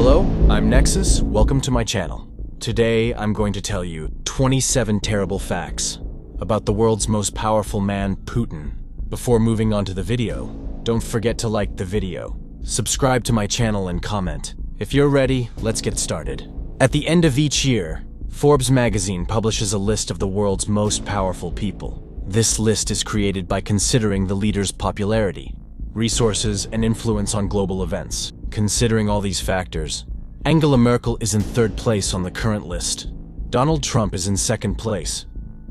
Hello, I'm Nexus. Welcome to my channel. Today, I'm going to tell you 27 terrible facts about the world's most powerful man, Putin. Before moving on to the video, don't forget to like the video, subscribe to my channel, and comment. If you're ready, let's get started. At the end of each year, Forbes magazine publishes a list of the world's most powerful people. This list is created by considering the leader's popularity, resources, and influence on global events. Considering all these factors, Angela Merkel is in third place on the current list. Donald Trump is in second place,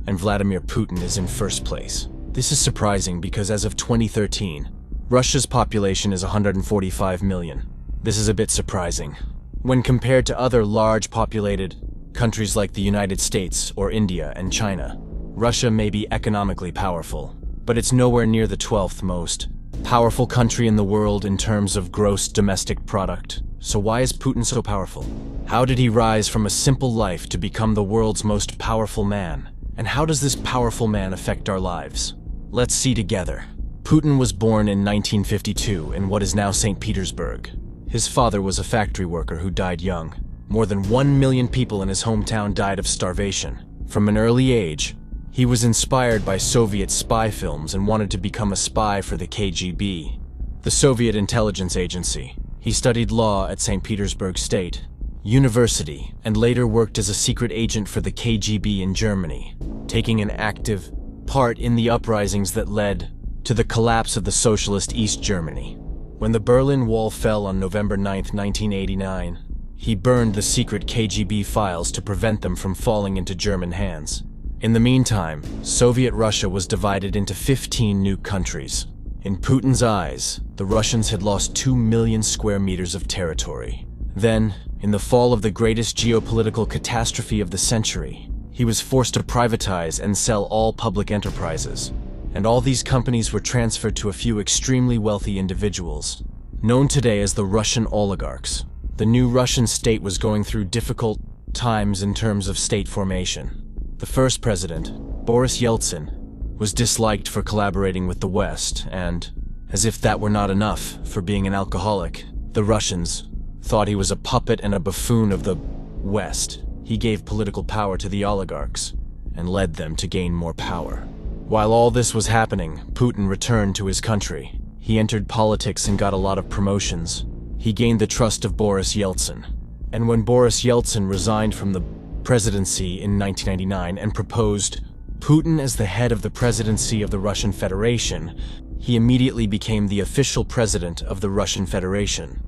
and Vladimir Putin is in first place. This is surprising because as of 2013, Russia's population is 145 million. This is a bit surprising. When compared to other large populated countries like the United States or India and China, Russia may be economically powerful, but it's nowhere near the 12th most powerful country in the world in terms of gross domestic product. So why is Putin so powerful? How did he rise from a simple life to become the world's most powerful man? And how does this powerful man affect our lives? Let's see together. Putin was born in 1952 in what is now St. Petersburg. His father was a factory worker who died young. More than 1 million people in his hometown died of starvation. From an early age, he was inspired by Soviet spy films and wanted to become a spy for the KGB, the Soviet intelligence agency. He studied law at St. Petersburg State University and later worked as a secret agent for the KGB in Germany, taking an active part in the uprisings that led to the collapse of the socialist East Germany. When the Berlin Wall fell on November 9, 1989, he burned the secret KGB files to prevent them from falling into German hands. In the meantime, Soviet Russia was divided into 15 new countries. In Putin's eyes, the Russians had lost 2 million square meters of territory. Then, in the fall of the greatest geopolitical catastrophe of the century, he was forced to privatize and sell all public enterprises. And all these companies were transferred to a few extremely wealthy individuals, known today as the Russian oligarchs. The new Russian state was going through difficult times in terms of state formation. The first president, Boris Yeltsin, was disliked for collaborating with the West, and, as if that were not enough for being an alcoholic, the Russians thought he was a puppet and a buffoon of the West. He gave political power to the oligarchs and led them to gain more power. While all this was happening, Putin returned to his country. He entered politics and got a lot of promotions. He gained the trust of Boris Yeltsin. And when Boris Yeltsin resigned from the presidency in 1999 and proposed Putin as the head of the presidency of the Russian Federation, he immediately became the official president of the Russian Federation.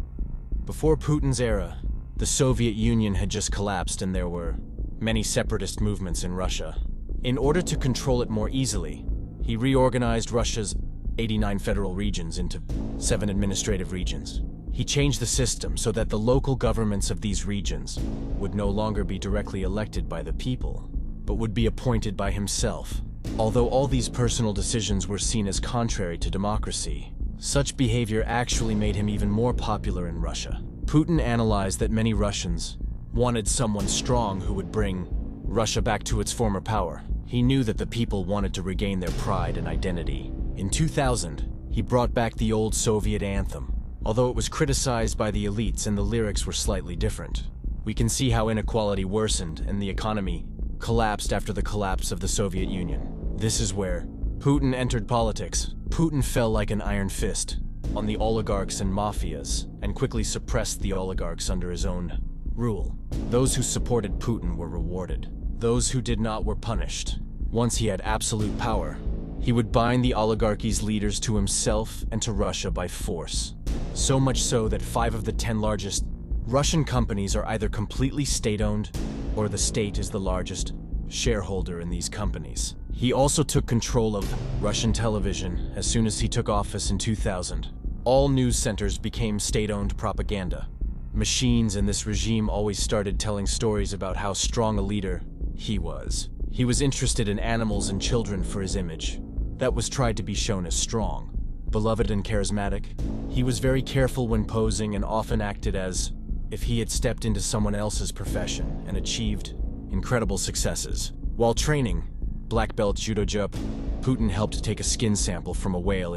Before Putin's era, the Soviet Union had just collapsed and there were many separatist movements in Russia. In order to control it more easily, he reorganized Russia's 89 federal regions into 7 administrative regions. He changed the system so that the local governments of these regions would no longer be directly elected by the people, but would be appointed by himself. Although all these personal decisions were seen as contrary to democracy, such behavior actually made him even more popular in Russia. Putin analyzed that many Russians wanted someone strong who would bring Russia back to its former power. He knew that the people wanted to regain their pride and identity. In 2000, he brought back the old Soviet anthem, although it was criticized by the elites and the lyrics were slightly different. We can see how inequality worsened and the economy collapsed after the collapse of the Soviet Union. This is where Putin entered politics. Putin fell like an iron fist on the oligarchs and mafias and quickly suppressed the oligarchs under his own rule. Those who supported Putin were rewarded. Those who did not were punished. Once he had absolute power, he would bind the oligarchy's leaders to himself and to Russia by force. So much so that 5 of the 10 largest Russian companies are either completely state-owned or the state is the largest shareholder in these companies. He also took control of Russian television as soon as he took office in 2000. All news centers became state-owned propaganda machines, and this regime always started telling stories about how strong a leader he was. He was interested in animals and children for his image. That was tried to be shown as strong, beloved and charismatic. He was very careful when posing and often acted as if he had stepped into someone else's profession and achieved incredible successes. While training black belt judo jump, Putin helped take a skin sample from a whale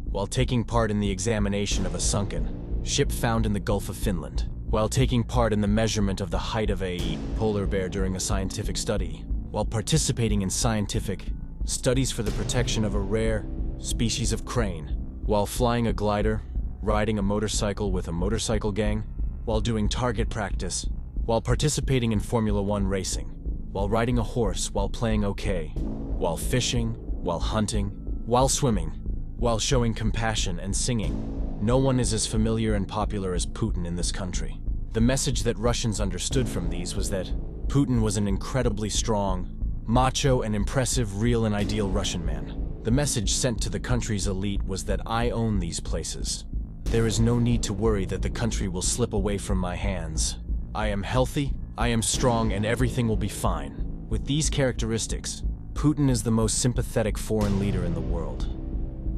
while taking part in the examination of a sunken ship found in the Gulf of Finland. while taking part in the measurement of the height of a polar bear during a scientific study, while participating in scientific studies for the protection of a rare species of crane, while flying a glider, riding a motorcycle with a motorcycle gang, while doing target practice, while participating in Formula One racing, while riding a horse, while playing OK, while fishing, while hunting, while swimming, while showing compassion and singing. No one is as familiar and popular as Putin in this country. The message that Russians understood from these was that Putin was an incredibly strong, macho and impressive, real and ideal Russian man. The message sent to the country's elite was that I own these places. There is no need to worry that the country will slip away from my hands. I am healthy, I am strong, and everything will be fine. With these characteristics, Putin is the most sympathetic foreign leader in the world.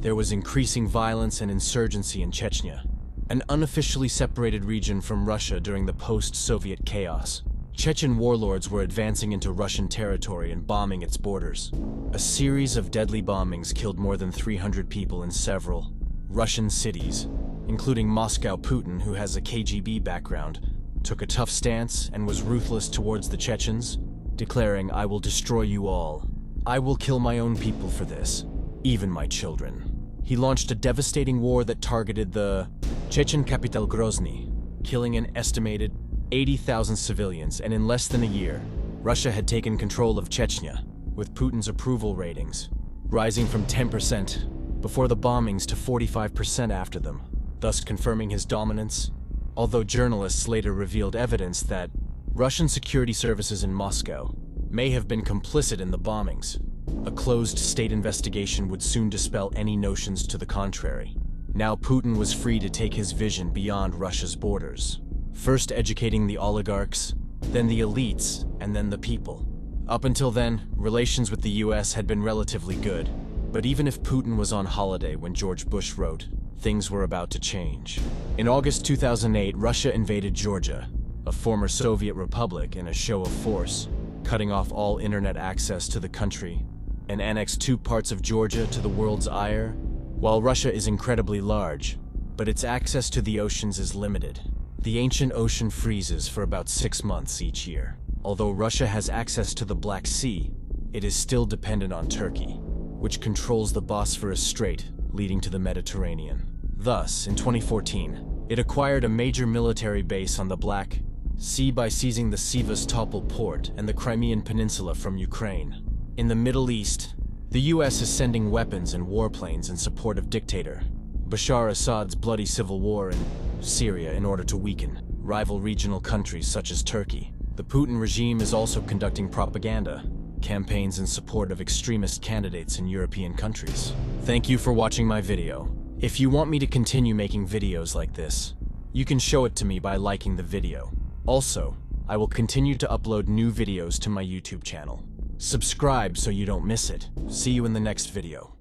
There was increasing violence and insurgency in Chechnya, an unofficially separated region from Russia during the post-Soviet chaos. Chechen warlords were advancing into Russian territory and bombing its borders. A series of deadly bombings killed more than 300 people in several Russian cities, including Moscow. Putin, who has a KGB background, took a tough stance and was ruthless towards the Chechens, declaring, "I will destroy you all. I will kill my own people for this, even my children." He launched a devastating war that targeted the Chechen capital Grozny, killing an estimated 80,000 civilians, and in less than a year, Russia had taken control of Chechnya, with Putin's approval ratings rising from 10% before the bombings to 45% after them, thus confirming his dominance. Although journalists later revealed evidence that Russian security services in Moscow may have been complicit in the bombings, a closed state investigation would soon dispel any notions to the contrary. Now Putin was free to take his vision beyond Russia's borders, first educating the oligarchs, then the elites, and then the people. Up until then, relations with the US had been relatively good, but even if Putin was on holiday when George Bush wrote, things were about to change. In August 2008, Russia invaded Georgia, a former Soviet republic, in a show of force, cutting off all internet access to the country, and annexed 2 parts of Georgia to the world's ire. While Russia is incredibly large, but its access to the oceans is limited. The ancient ocean freezes for about 6 months each year. Although Russia has access to the Black Sea, it is still dependent on Turkey, which controls the Bosphorus Strait leading to the Mediterranean. Thus, in 2014, it acquired a major military base on the Black Sea by seizing the Sevastopol port and the Crimean Peninsula from Ukraine. In the Middle East, the US is sending weapons and warplanes in support of dictator Bashar Assad's bloody civil war in Syria in order to weaken rival regional countries such as Turkey. The Putin regime is also conducting propaganda campaigns in support of extremist candidates in European countries. Thank you for watching my video. If you want me to continue making videos like this, you can show it to me by liking the video. Also, I will continue to upload new videos to my YouTube channel. Subscribe so you don't miss it. See you in the next video.